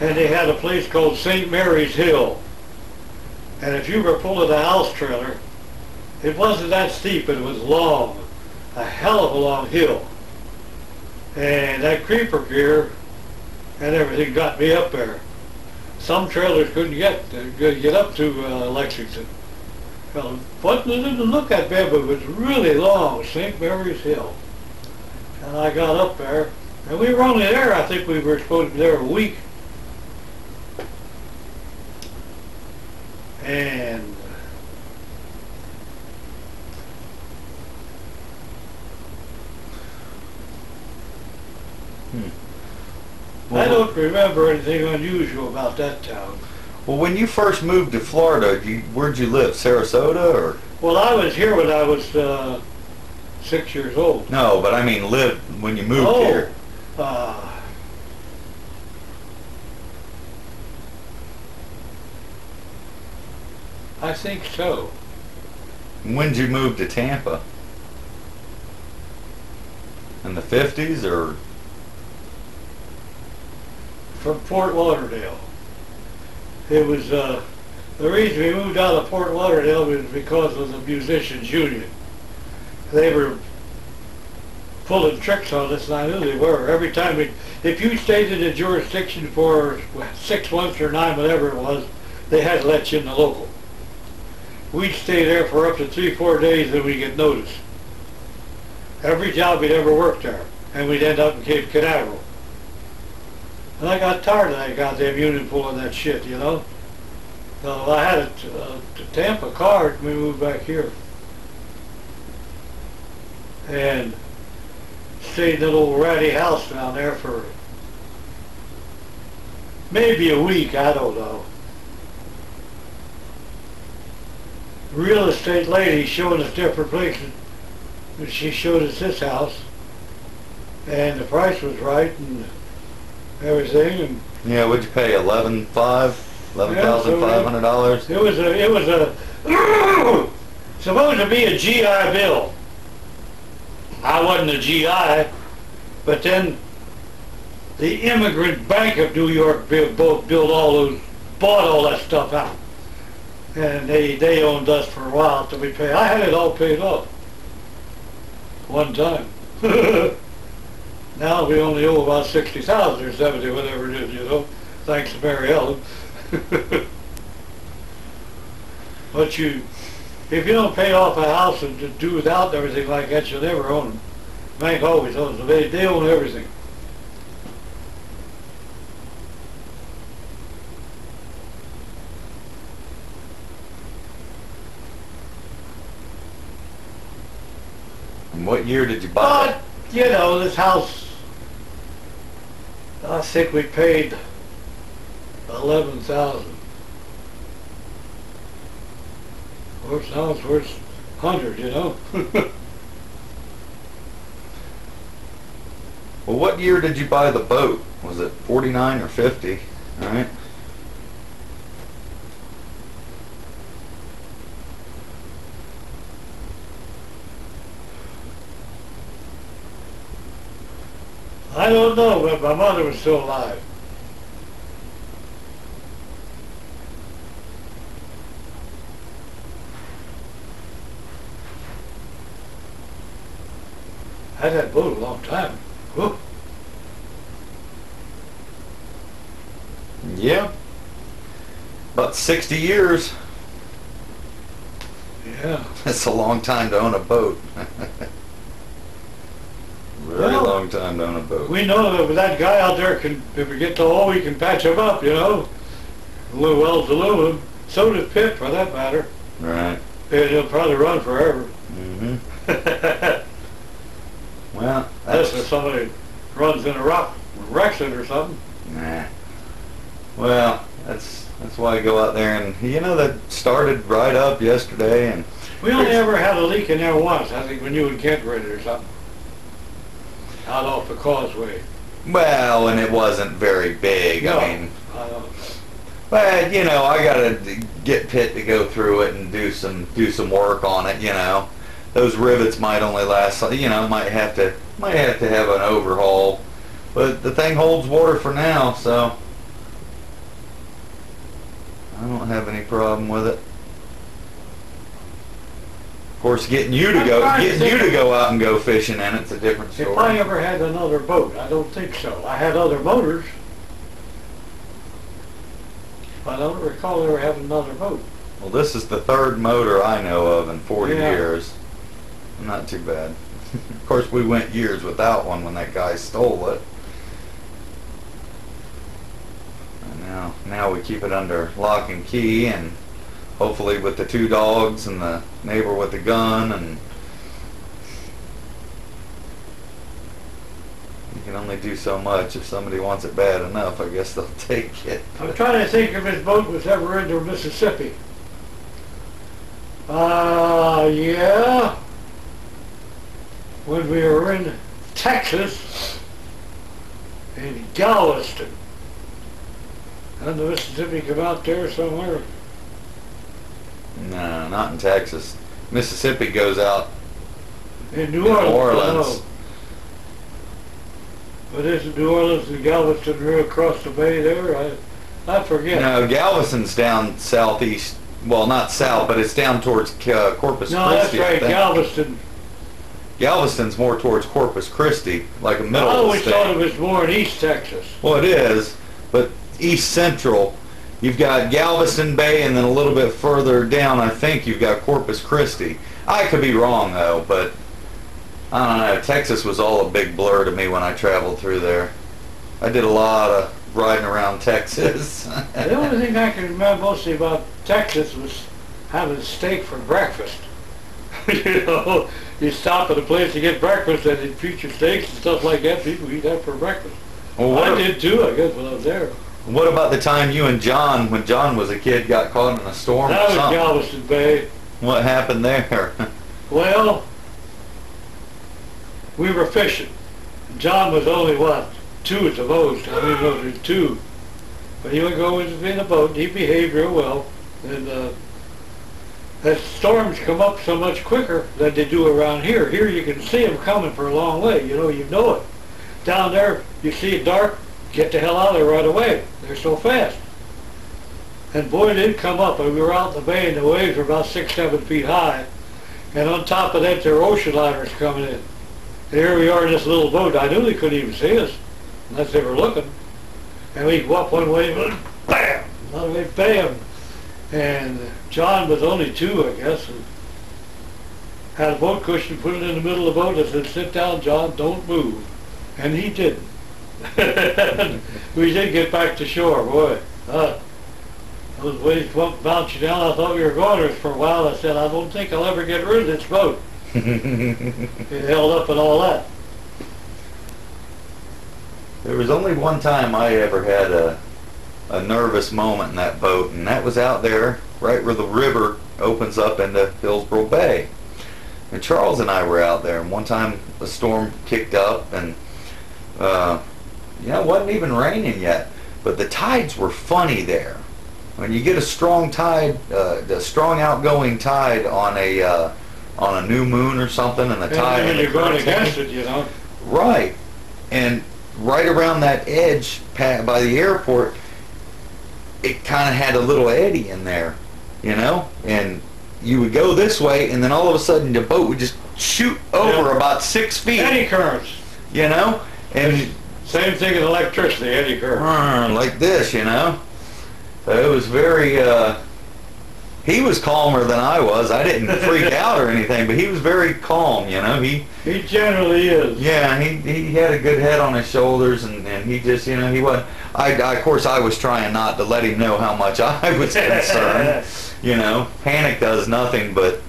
and they had a place called St. Mary's Hill. And if you were pulling a house trailer, it wasn't that steep, but it was long, a hell of a long hill. And that creeper gear and everything got me up there. Some trailers couldn't get up to Lexington. Well, what didn't look at bad, but it was really long, St. Mary's Hill. And I got up there, and we were only there, I think we were supposed to be there a week. And well, I don't remember anything unusual about that town. Well, when you first moved to Florida, where'd you live? Sarasota, or? Well, I was here when I was 6 years old. No, but I mean lived when you moved here. I think so. When'd you move to Tampa? In the 50s, or? From Fort Lauderdale. It was, the reason we moved out of Fort Lauderdale was because of the Musicians Union. They were pulling tricks on us, and I knew they were. Every time if you stayed in the jurisdiction for 6 months or 9, whatever it was, they had to let you in the local. We'd stay there for up to 3-4 days, and we'd get notice. Every job we'd ever worked there, and we'd end up in Cape Canaveral. And I got tired of that goddamn union pulling that shit, you know. So I had a Tampa card when we moved back here. And stayed in that old ratty house down there for maybe a week, I don't know. Real estate lady showing us different places. She showed us this house, and the price was right and everything. And yeah, what'd you pay? $11,500. It was supposed to be a GI Bill. I wasn't a GI, but then the Immigrant Bank of New York bought all that stuff out. And they owned us for a while till we paid. I had it all paid off one time. Now we only owe about 60,000 or 70, whatever it is, you know, thanks to Mary Ellen. But if you don't pay off a house and to do without and everything like that, you'll never own them. The bank always owns them. They own everything. And what year did you buy it? But, you know, this house, I think we paid $11,000. Of course, now it's worth 100, you know. Well, what year did you buy the boat? Was it 49 or 50? All right. I don't know, but my mother was still alive. I had that boat a long time. Whew. Yeah. About 60 years. Yeah. That's a long time to own a boat. Very Well, long time to own a boat. We know that that guy out there can, if we get to hole, we can patch him up, you know. Wells aluminum. So does Pitt, for that matter. Right. And he'll probably run forever. Mm-hmm. Well, Unless if somebody runs in a rock, wrecks it or something. Nah. Well, that's why I go out there, and you know, that started right up yesterday, and We only ever had a leak in there once, I think when you and Kent read it or something. Out off the causeway. well, and it wasn't very big. No, I mean, I don't. but you know, I gotta get Pitt to go through it and do some work on it. You know, those rivets might only last. You know, might have to have an overhaul, but the thing holds water for now. So don't have any problem with it. Of course, getting you to go out and go fishing in it's a different story. If I ever had another boat, I don't think so. I had other motors, but I don't recall ever having another boat. Well, this is the third motor I know of in 40 Yeah. years. Not too bad. Of course, we went years without one when that guy stole it. And now we keep it under lock and key, and hopefully with the 2 dogs and the neighbor with the gun, and you can only do so much. If somebody wants it bad enough, I guess they'll take it. I'm trying to think if his boat was ever into Mississippi. Yeah. When we were in Texas, in Galveston. And the Mississippi come out there somewhere. No, not in Texas. Mississippi goes out In New Orleans. Orleans. No. But isn't New Orleans and Galveston real across the bay there? I forget. No, Galveston's down southeast. Well, not south, but it's down towards Corpus No, Christi. that's I right, think. Galveston. Galveston's more towards Corpus Christi, like a middle I of the always state. thought it was more in East Texas. Well, it is, but east central, you've got Galveston Bay, and then a little bit further down, I think you've got Corpus Christi. I could be wrong though, but I don't know. Texas was all a big blur to me when I traveled through there. I did a lot of riding around Texas. The only thing I can remember mostly about Texas was having steak for breakfast. You know, you stop at a place to get breakfast and they'd feature steaks and stuff like that. People eat that for breakfast. Well, I did too, I guess, when I was there. What about the time you and John, when John was a kid, got caught in a storm That or was something? Galveston Bay. What happened there? Well, we were fishing. John was only, what, 2 at the most. I don't even know if he was 2. But he would go in the boat, and he behaved real well. And as storms come up so much quicker than they do around here. Here you can see them coming for a long way, you know it. Down there, you see it dark, get the hell out of there right away. They're so fast. And boy, they'd come up, and we were out in the bay, and the waves were about 6-7 feet high. And on top of that, there were ocean liners coming in. And here we are in this little boat. I knew they couldn't even see us, unless they were looking. And we'd go up one way, and bam! Another way, bam! And John was only 2, I guess, and had a boat cushion, put it in the middle of the boat, and said, "Sit down, John, don't move." And he didn't. We did get back to shore, boy. Those waves bounced you down. I thought we were going there for a while. I said, "I don't think I'll ever get rid of this boat." It held up and all that. There was only one time I ever had a nervous moment in that boat, and that was out there right where the river opens up into Hillsborough Bay. And Charles and I were out there, and one time a storm kicked up, and it wasn't even raining yet, but the tides were funny there. When you get a strong tide, a strong outgoing tide on a new moon or something, and the tide And and when the you're going current's against it, you know. right, and right around that edge by the airport, it kind of had a little eddy in there, you know, and you would go this way, and then all of a sudden the boat would just shoot over about 6 feet. Eddy currents. You know, and Same thing in electricity, eddy currents. like this, you know. So it was very. He was calmer than I was. I didn't freak out or anything, but he was very calm, you know. He Generally is. Yeah, he had a good head on his shoulders, and he just, you know, he wasn't. Of course, I was trying not to let him know how much I was concerned. You know, panic does nothing but,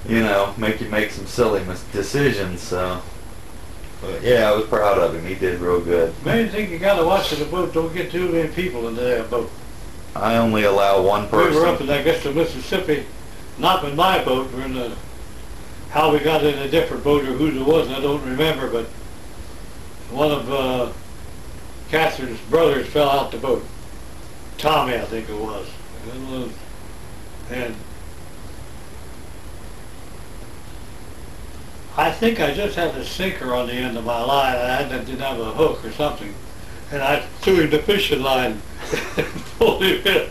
you know, make you make some silly decisions. So, but yeah, I was proud of him. He did real good. Main thing you gotta watch in the boat, don't get too many people in that boat. I only allow one person. We were up in, I guess, the Mississippi, not in my boat, we're in the, how we got in a different boat or whose it was, I don't remember, but one of Catherine's brothers fell out the boat. Tommy, I think it was. And I think I just had a sinker on the end of my line. I didn't have a hook or something. And I threw him the fishing line and pulled him in.